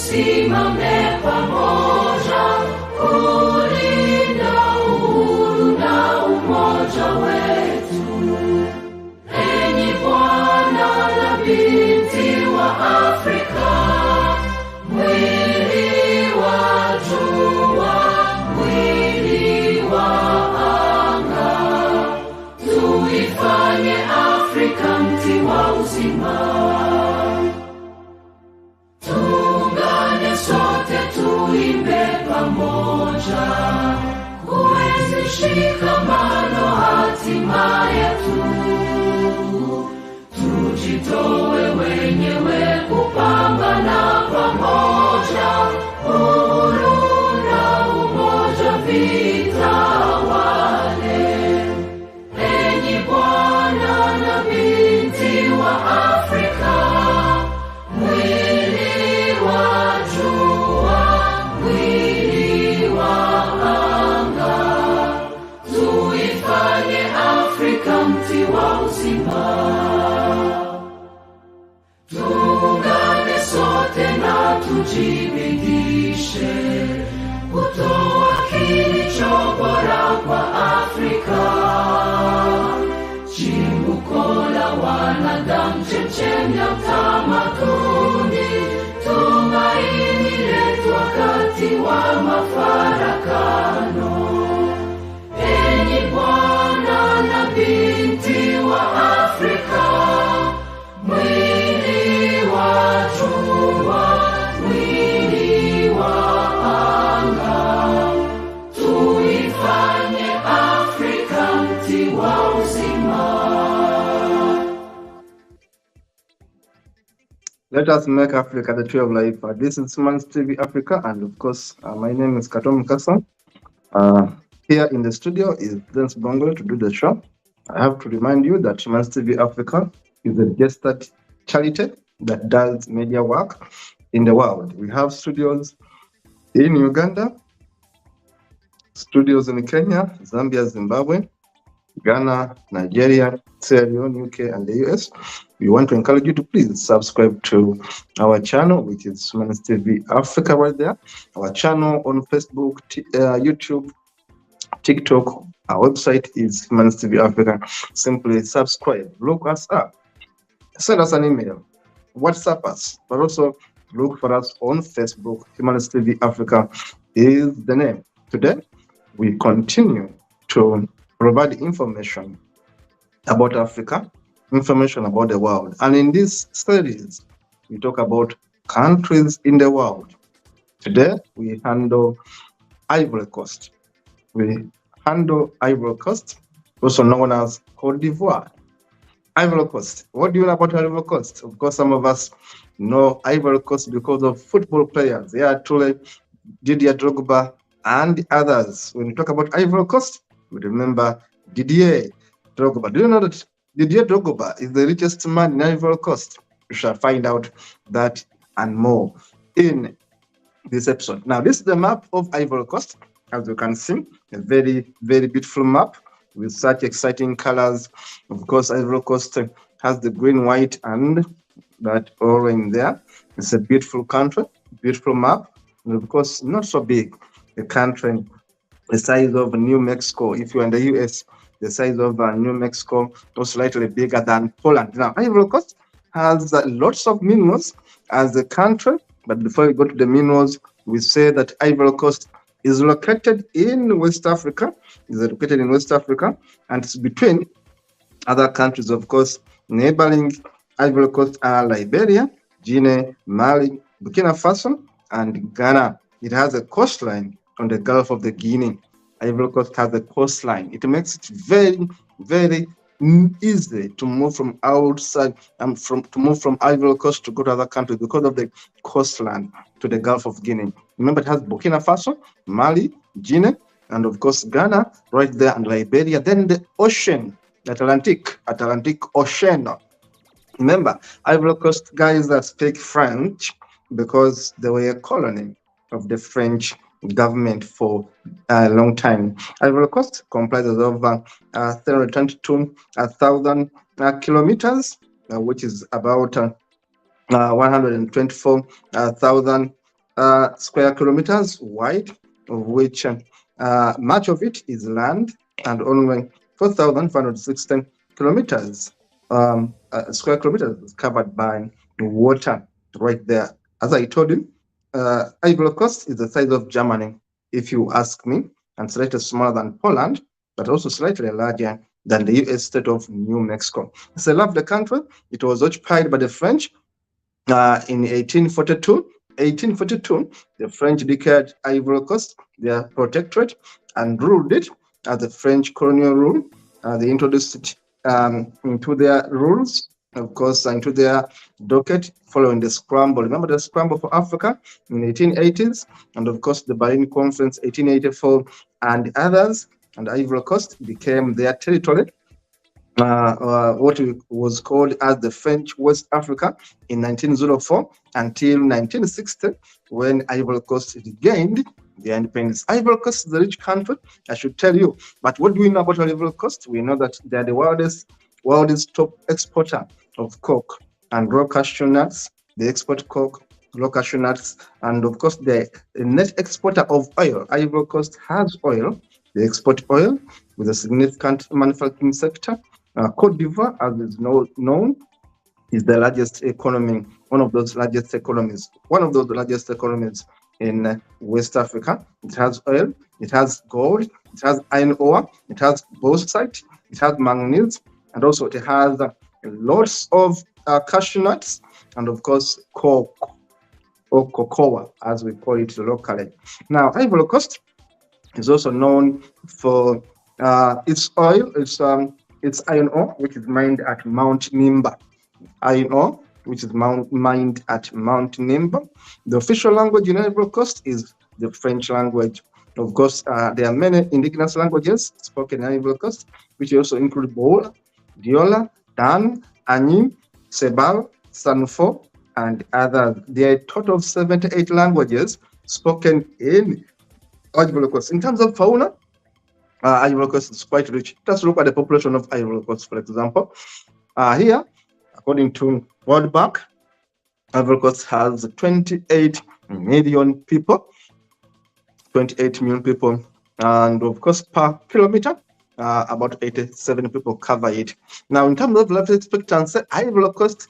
tusimame pamoja kulinda uhuru na umoja wetu. Enyi Bwana na binti wa Afrika, mwili wa jua, mwili wa anga, tuifanye Afrika mti wa uzima. Tuungane sote tuimbe pamoja, kuenzi shikamano hatima yetu. Tujitoe wenyewe kupambana pamoja, uhuru na umoja vitawale. Enyi Bwana na binti wa Afrika, mwili wa jua, mwili wa anga, tuifanye Afrika mti wa uzima. Tuungane sote na tujibidishe kutoa kilicho bora kwa Afrika, chimbuko la wanadamu, chemchemi ya utamaduni, tumaini letu wakati wa mafarakano. Enyi Bwana na binti wa Afrika, mwili wa jua, mwili wa anga, tuifanye Afrika mti wa uzima. Let us make Africa the tree of life. This is Humans TV Africa, and of course, my name is Katom Kasa. Here in the studio is Dance Bongo to do the show. I have to remind you that Humans TV Africa is a registered charity that does media work in the world. We have studios in Uganda, studios in Kenya, Zambia, Zimbabwe, Ghana, Nigeria, Sierra Leone, UK, and the US. We want to encourage you to please subscribe to our channel, which is Humans TV Africa right there. Our channel on Facebook, YouTube, TikTok. Our website is Humans TV Africa. Simply subscribe, look us up, send us an email, WhatsApp us, but also look for us on Facebook. Humans TV Africa is the name. Today, we continue to provide information about Africa, information about the world. And in this series, we talk about countries in the world. Today, we handle Ivory Coast. We handle Ivory Coast, also known as Côte d'Ivoire. Ivory Coast. What do you know about Ivory Coast? Of course, some of us know Ivory Coast because of football players. They are truly Didier Drogba and others. When we talk about Ivory Coast, we remember Didier Drogba. Do you know that Didier Drogba is the richest man in Ivory Coast? We shall find out that and more in this episode. Now, this is the map of Ivory Coast. As you can see, a very, very beautiful map with such exciting colors. Of course, Ivory Coast has the green, white, and that orange there. It's a beautiful country, beautiful map, and of course, not so big. A country the size of New Mexico. If you're in the US, the size of New Mexico was slightly bigger than Poland. Now, Ivory Coast has lots of minerals as a country, but before we go to the minerals, we say that Ivory Coast is located in West Africa. It's located in West Africa, and it's between other countries, of course. Neighboring Ivory Coast are Liberia, Guinea, Mali, Burkina Faso, and Ghana. It has a coastline on the Gulf of the Guinea. Ivory Coast has a coastline. It makes it very, very easy to move from outside and to move from Ivory Coast to go to other countries because of the coastline to the Gulf of Guinea. Remember, it has Burkina Faso, Mali, Guinea, and of course Ghana right there, and Liberia. Then the ocean, Atlantic Ocean. Remember, Ivory Coast guys that speak French because they were a colony of the French government for a long time. Ivory Coast comprises of 322,000 kilometers, which is about 124,000 square kilometers wide, of which much of it is land, and only 4,516 kilometers, square kilometers is covered by water right there. As I told you, Ivory Coast is the size of Germany, if you ask me, and slightly smaller than Poland, but also slightly larger than the US state of New Mexico. It's a lovely country. It was occupied by the French in 1842. 1842, the French declared Ivory Coast their protectorate and ruled it as the French colonial rule. They introduced it into their rules, of course, into their docket following the scramble. Remember the scramble for Africa in the 1880s, and of course the Berlin Conference 1884 and others, and Ivory Coast became their territory. What was called as the French West Africa in 1904 until 1960, when Ivory Coast regained their independence. Ivory Coast is a rich country, I should tell you. But what do we know about Ivory Coast? We know that they are the world's top exporter of coke and raw cashew nuts. They export coke, raw cashew nuts, and of course the net exporter of oil. Ivory Coast has oil. They export oil with a significant manufacturing sector. Côte d'Ivoire, as is known, is the largest economy, one of those largest economies in West Africa. It has oil, it has gold, it has iron ore, it has bauxite, it has manganese, and also it has lots of cashew nuts, and of course coke, or cocoa, as we call it locally. Now, Ivory Coast is also known for its oil, its iron ore, which is mined at Mount Nimba. Iron ore, which is mined at Mount Nimba. The official language in Ivory Coast is the French language. Of course, there are many indigenous languages spoken in Ivory Coast, which also include Bola, Diola, Dan, Anim, Sebal, Sanfo, and others. There are a total of 78 languages spoken in Ivory Coast. In terms of fauna, Ivory Coast is quite rich. Just look at the population of Ivory Coast, for example. Here, according to World Bank, Ivory Coast has 28 million people. 28 million people. And of course, per kilometer, about 87 people cover it. Now, in terms of life expectancy, Ivory Coast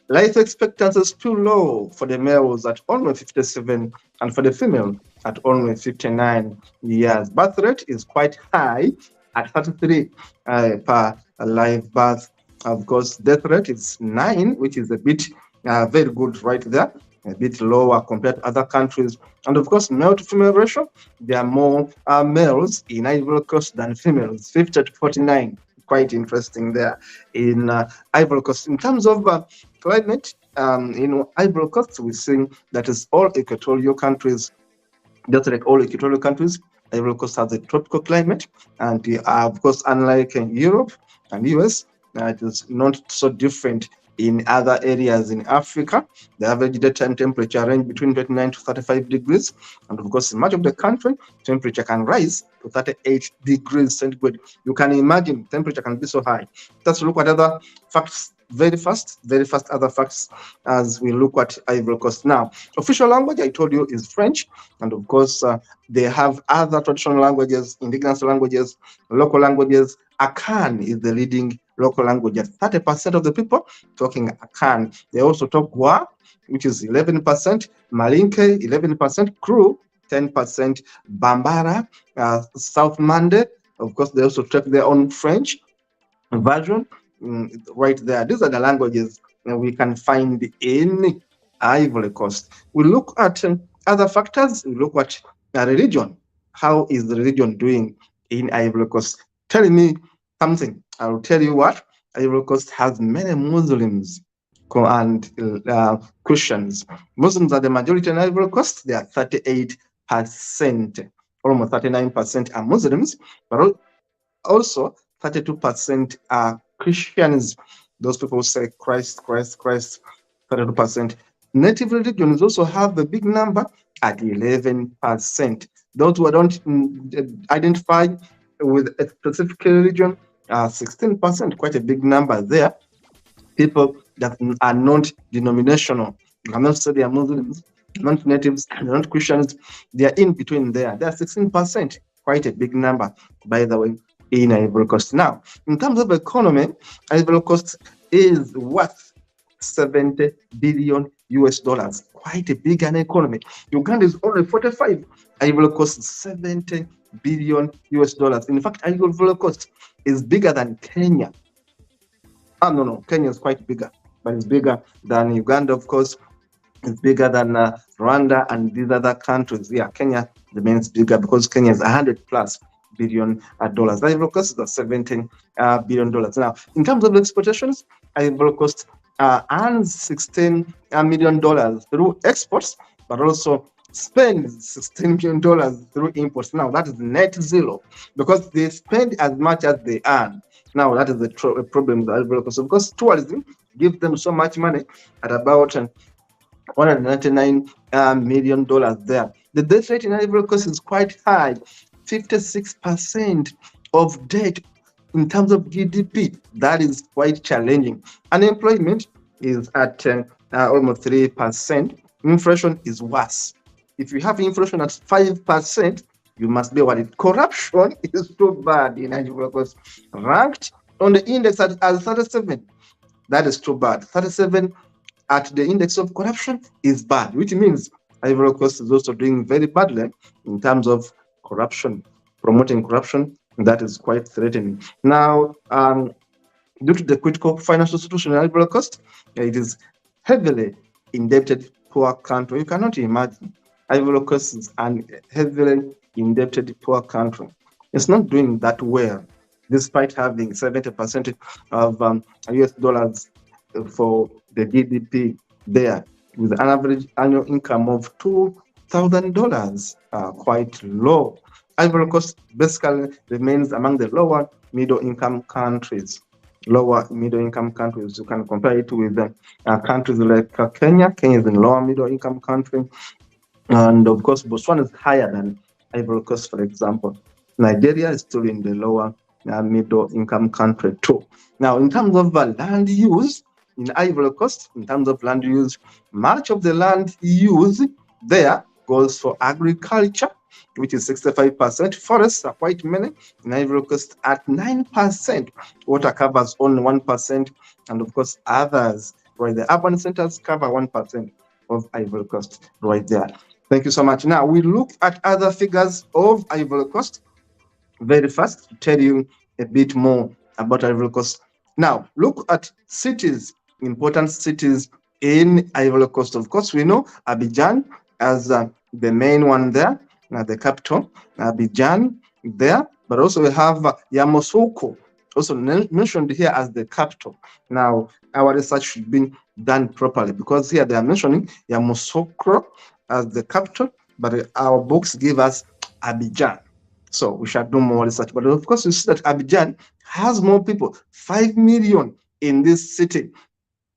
life expectancy is too low for the males at only 57, and for the female at only 59 years. Birth rate is quite high at 33 per live birth. Of course, death rate is 9, which is a bit very good right there, a bit lower compared to other countries. And of course, male to female ratio, there are more males in Ivory Coast than females, 50 to 49. Quite interesting there in Ivory Coast. In terms of climate, in Ivory Coast, we see that is all equatorial countries. Just like all equatorial countries, Ivory Coast has a tropical climate, and of course, unlike Europe and US, it is not so different in other areas in Africa. The average daytime temperature range between 29 to 35 degrees, and of course, in much of the country, temperature can rise to 38 degrees centigrade. You can imagine temperature can be so high. Let's look at other facts very fast other facts as we look at Ivory Coast. Now, official language, I told you, is French, and of course they have other traditional languages, indigenous languages, local languages. Akan is the leading local language. 30% of the people talking Akan. They also talk Gwa, which is 11%, Malinke 11%, Kru 10%, Bambara, South Mande. Of course, they also talk their own French version. Right there. These are the languages we can find in Ivory Coast. We look at other factors. We look at religion. How is the religion doing in Ivory Coast? Tell me something. I will tell you what. Ivory Coast has many Muslims and Christians. Muslims are the majority in Ivory Coast. They are 38%. Almost 39% are Muslims, but also 32% are Christians. Those people say Christ, 32%. Native religions also have a big number at 11%. Those who don't identify with a specific religion are 16%, quite a big number there. People that are not denominational, you cannot say they are Muslims, non-natives, non-Christians, they are in between there. They are 16%, quite a big number, by the way, in Ivory Coast. Now, in terms of economy, Ivory Coast is worth 70 billion US dollars, quite a big an economy. Uganda is only 45. Ivory Coast is 70 billion US dollars. In fact, Ivory Coast is bigger than Kenya. No, Kenya is quite bigger, but it's bigger than Uganda, of course. It's bigger than Rwanda and these other countries. Yeah, Kenya remains bigger because Kenya is 100 plus billion dollars. Ivory Coast is $17 billion. Now, in terms of exportations, Ivory Coast earns $16 million through exports, but also spends $16 million through imports. Now, that is net zero because they spend as much as they earn. Now, that is the problem with Ivory Coast because tourism gives them so much money at about $199 million there. The debt rate in Ivory Coast is quite high, 56% of debt in terms of GDP. That is quite challenging. Unemployment is at almost 3%. Inflation is worse. If you have inflation at 5%, you must be worried. Corruption is too bad in Ivory Coast. Ranked on the index as 37. That is too bad. 37 at the index of corruption is bad, which means Ivory Coast is also doing very badly in terms of corruption, promoting corruption. That is quite threatening. Now, due to the critical financial situation in Ivory Coast, it is heavily indebted poor country. You cannot imagine Ivory Coast is a heavily indebted poor country. It's not doing that well, despite having 70% of US dollars for the GDP there, with an average annual income of $2,000, quite low. Ivory Coast basically remains among the lower middle-income countries. Lower middle-income countries. You can compare it with countries like Kenya. Kenya is in lower middle-income country, and of course, Botswana is higher than Ivory Coast, for example. Nigeria is still in the lower middle-income country too. Now, in terms of land use, in Ivory Coast, in terms of land use, much of the land use there goes for agriculture, which is 65%. Forests are quite many in Ivory Coast at 9%. Water covers only 1%, and of course, others, right? The urban centers cover 1% of Ivory Coast right there. Thank you so much. Now, we look at other figures of Ivory Coast very fast to tell you a bit more about Ivory Coast. Now, look at cities, important cities in Ivory Coast. Of course, we know Abidjan as the main one there, the capital, Abidjan there, but also we have Yamoussoukro, also mentioned here as the capital. Now, our research should be done properly because here they are mentioning Yamoussoukro as the capital, but our books give us Abidjan. So we shall do more research. But of course, you see that Abidjan has more people, 5 million in this city.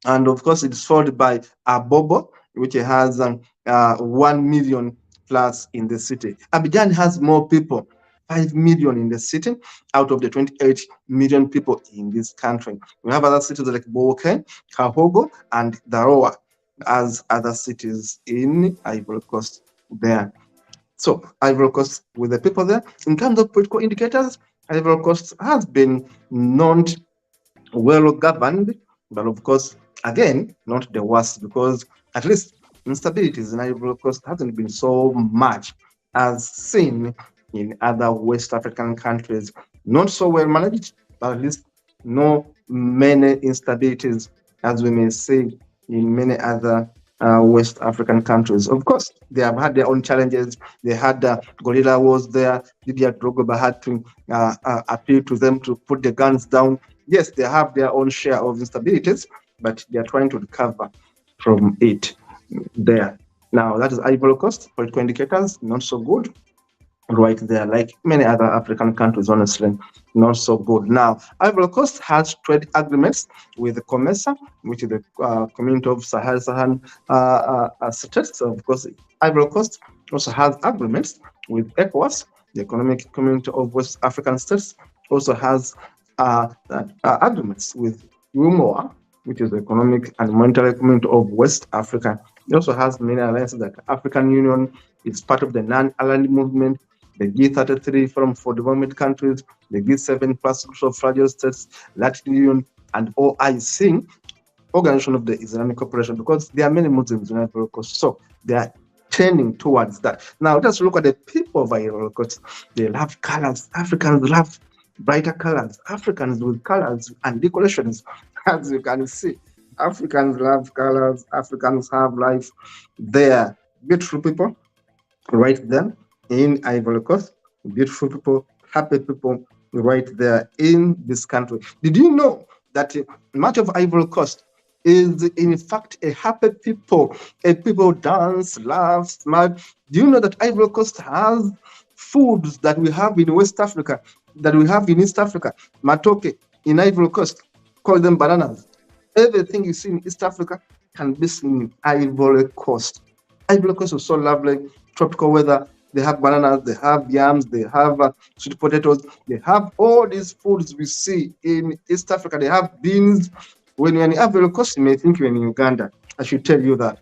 And of course, it's followed by Abobo, which has 1 million plus in the city. Abidjan has more people, 5 million in the city out of the 28 million people in this country. We have other cities like Boke, Kahogo, and Daroa as other cities in Ivory Coast there. So Ivory Coast with the people there. In terms of political indicators, Ivory Coast has been not well governed, but of course, again, not the worst, because at least instabilities in Ivory Coast hasn't been so much as seen in other West African countries. Not so well managed, but at least no many instabilities as we may see in many other West African countries. Of course, they have had their own challenges. They had guerrilla wars there. Didier Drogba had to appeal to them to put the guns down. Yes, they have their own share of instabilities, but they are trying to recover from it there. Now, that is Ivory Coast. Political indicators, not so good. Right there, like many other African countries, honestly, not so good. Now, Ivory Coast has trade agreements with the COMESA, which is the Community of Sahel-Saharan States. So, of course, Ivory Coast also has agreements with ECOWAS, the Economic Community of West African States, also has agreements with UMOA, which is the Economic and Monetary Community of West Africa. It also has many alliances like African Union. It's part of the non-aligned movement, the G33 Forum for Development Countries, the G7 plus groups of fragile states, Latin Union, and OIC, Organization of the Islamic Cooperation, because there are many Muslims in Ivory Coast. So they are tending towards that. Now, just look at the people of Ivory Coast. They love colors. Africans love brighter colors. Africans with colors and decorations, as you can see. Africans love colors. Africans have life. They are beautiful people right there in Ivory Coast. Beautiful people, happy people right there in this country. Did you know that much of Ivory Coast is in fact a happy people? A people dance, laugh, smile. Do you know that Ivory Coast has foods that we have in West Africa, that we have in East Africa? Matoke in Ivory Coast, call them bananas. Everything you see in East Africa can be seen in Ivory Coast. Ivory Coast is so lovely, tropical weather. They have bananas, they have yams, they have sweet potatoes, they have all these foods we see in East Africa. They have beans. When you're in Ivory Coast, you may think you're in Uganda. I should tell you that.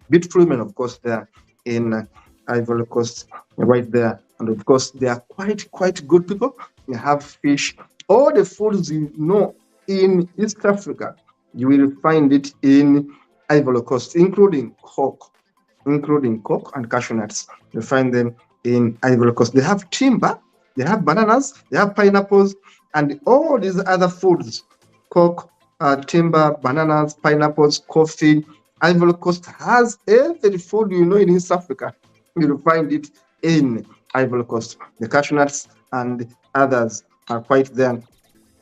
Beautiful women, of course, there in Ivory Coast, right there. And of course, they are quite good people. They have fish. All the foods you know in East Africa, you will find it in Ivory Coast, including coke and cashew nuts. You find them in Ivory Coast. They have timber, they have bananas, they have pineapples, and all these other foods: coke, timber, bananas, pineapples, coffee. Ivory Coast has every food you know in East Africa. You'll find it in Ivory Coast. The cashew nuts and others are quite there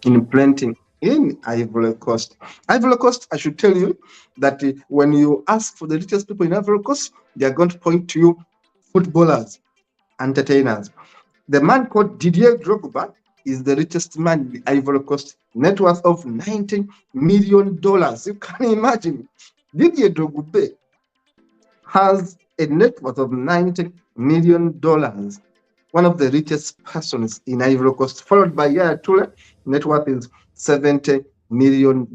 in plenty in Ivory Coast. Ivory Coast, I should tell you that when you ask for the richest people in Ivory Coast, they are going to point to you footballers, entertainers. The man called Didier Drogba is the richest man in the Ivory Coast, net worth of $90 million. You can imagine. Didier Drogba has a net worth of $90 million. One of the richest persons in Ivory Coast, followed by Yaya Toure, net worth is $70 million.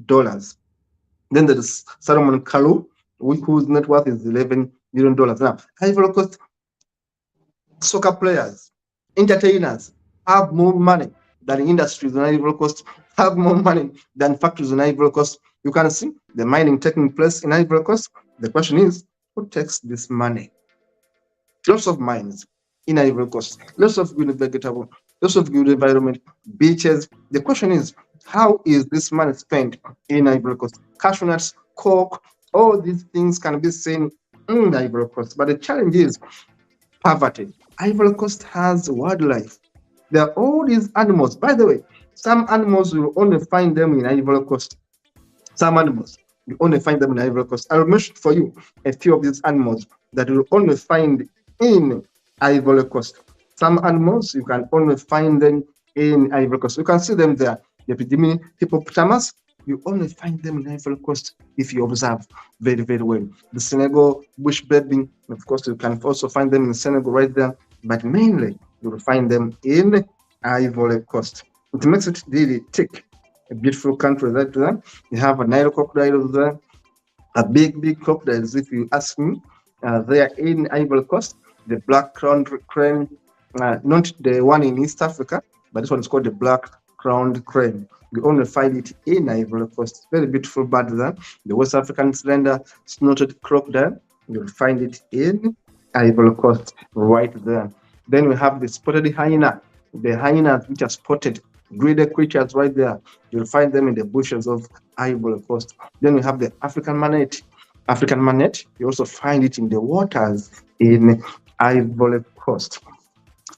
Then there is Salomon Kalou, whose net worth is $11 million. Now, Ivory Coast soccer players, entertainers have more money than industries in Ivory Coast, have more money than factories in Ivory Coast. You can see the mining taking place in Ivory Coast. The question is, who takes this money? Lots of mines in Ivory Coast, lots of good vegetable, lots of good environment, beaches. The question is, how is this money spent in Ivory Coast? Cashew nuts, coke, all these things can be seen in Ivory Coast. But the challenge is poverty. Ivory Coast has wildlife. There are all these animals. By the way, some animals you only find them in Ivory Coast. Some animals you only find them in Ivory Coast. I'll mention for you a few of these animals that you only find in Ivory Coast. Some animals you can only find them in Ivory Coast. You can see them there. The epidemic hippopotamus, you only find them in Ivory Coast if you observe very well. The Senegal bush baby, of course, you can also find them in Senegal right there, but mainly you will find them in Ivory Coast. It makes it really tick. A beautiful country right there. You have a Nile crocodile there, a big crocodiles, if you ask me. They are in Ivory Coast. The black-crowned crane, not the one in East Africa, but this one is called the black-crowned crane. You only find it in Ivory Coast. Very beautiful bird there. The West African slender snouted crocodile, you'll find it in Ivory Coast right there. Then we have the spotted hyena. The hyenas which are spotted, greedy creatures right there. You'll find them in the bushes of Ivory Coast. Then we have the African manet. African manet, you also find it in the waters in Ivory Coast.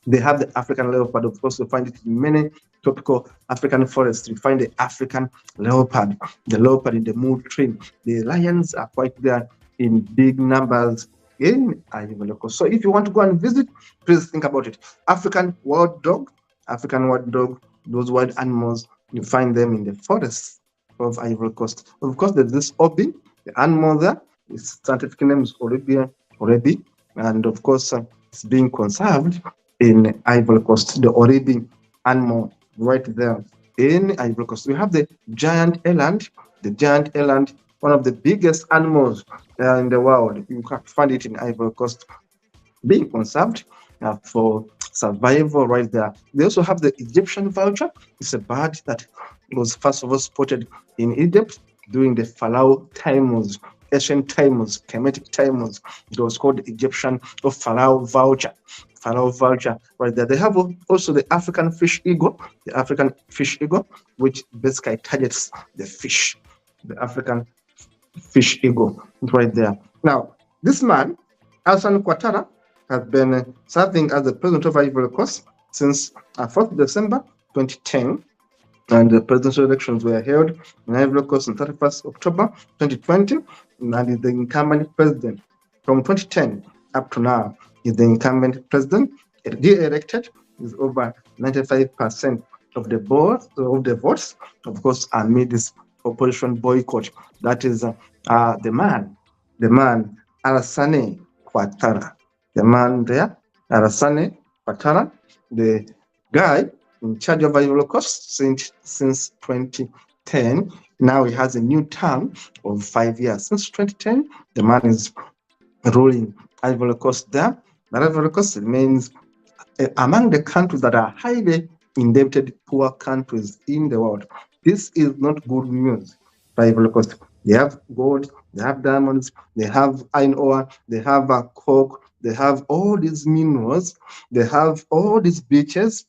They have the African leopard, of course, you find it in many tropical African forests. You find the African leopard, the leopard in the mood tree. The lions are quite there in big numbers in Ivory Coast. So if you want to go and visit, please think about it. African wild dog, those wild animals, you find them in the forests of Ivory Coast. Of course, there's this obi, the animal there. Its scientific name is Oribi, and of course, it's being conserved in Ivory Coast. The Oribi animal right there in Ivory Coast. We have the giant eland one of the biggest animals in the world. You can find it in Ivory Coast, being conserved for survival right there. They also have the Egyptian vulture. It's a bird that was first of all spotted in Egypt during the Pharaoh times, ancient times, Kemetic times. It was called the Egyptian or Pharaoh vulture. Pharaoh vulture right there. They have also the African fish eagle, which basically targets the fish. The African fish eagle right there. Now, this man, Alassane Ouattara, has been serving as the president of Ivory Coast since 4th December 2010. And the presidential elections were held in Ivory Coast on 31st October 2020. And is the incumbent president from 2010 up to now. Is the incumbent president. De-elected is over 95% of the votes, of course, amid this opposition boycott. That is the man, Alassane Ouattara. The man there, Alassane Ouattara, the guy in charge of Ivory Coast since 2010. Now he has a new term of 5 years. Since 2010, the man is ruling Ivory Coast there. But Ivory Coast remains among the countries that are highly indebted, poor countries in the world. This is not good news for Ivory Coast. They have gold, they have diamonds, they have iron ore, they have coke, they have all these minerals, they have all these beaches.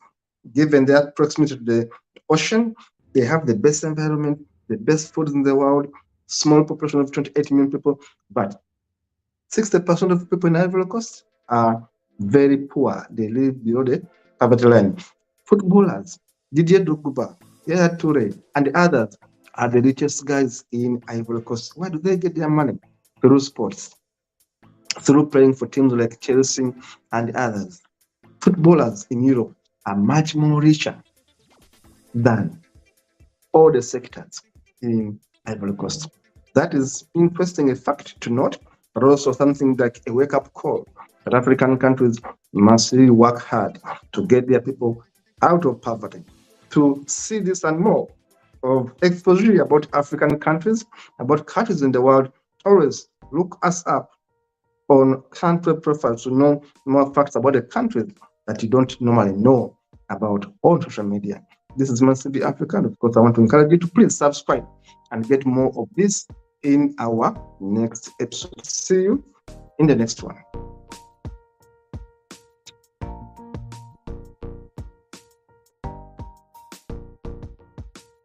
Given their proximity to the ocean, they have the best environment, the best food in the world, small population of 28 million people, but 60% of people in Ivory Coast are very poor. They live below the poverty line. Footballers, Didier Drogba, Yaya Toure, and others are the richest guys in Ivory Coast. Where do they get their money? Through sports, through playing for teams like Chelsea and others. Footballers in Europe are much more richer than all the sectors in Ivory Coast. That is interesting, a fact to note, but also something like a wake-up call that African countries must really work hard to get their people out of poverty. To see this and more of exposure about African countries, about countries in the world, always look us up on country profiles to know more facts about the countries that you don't normally know about on social media. This is Smart TV Africa. Of course, I want to encourage you to please subscribe and get more of this in our next episode. See you in the next one.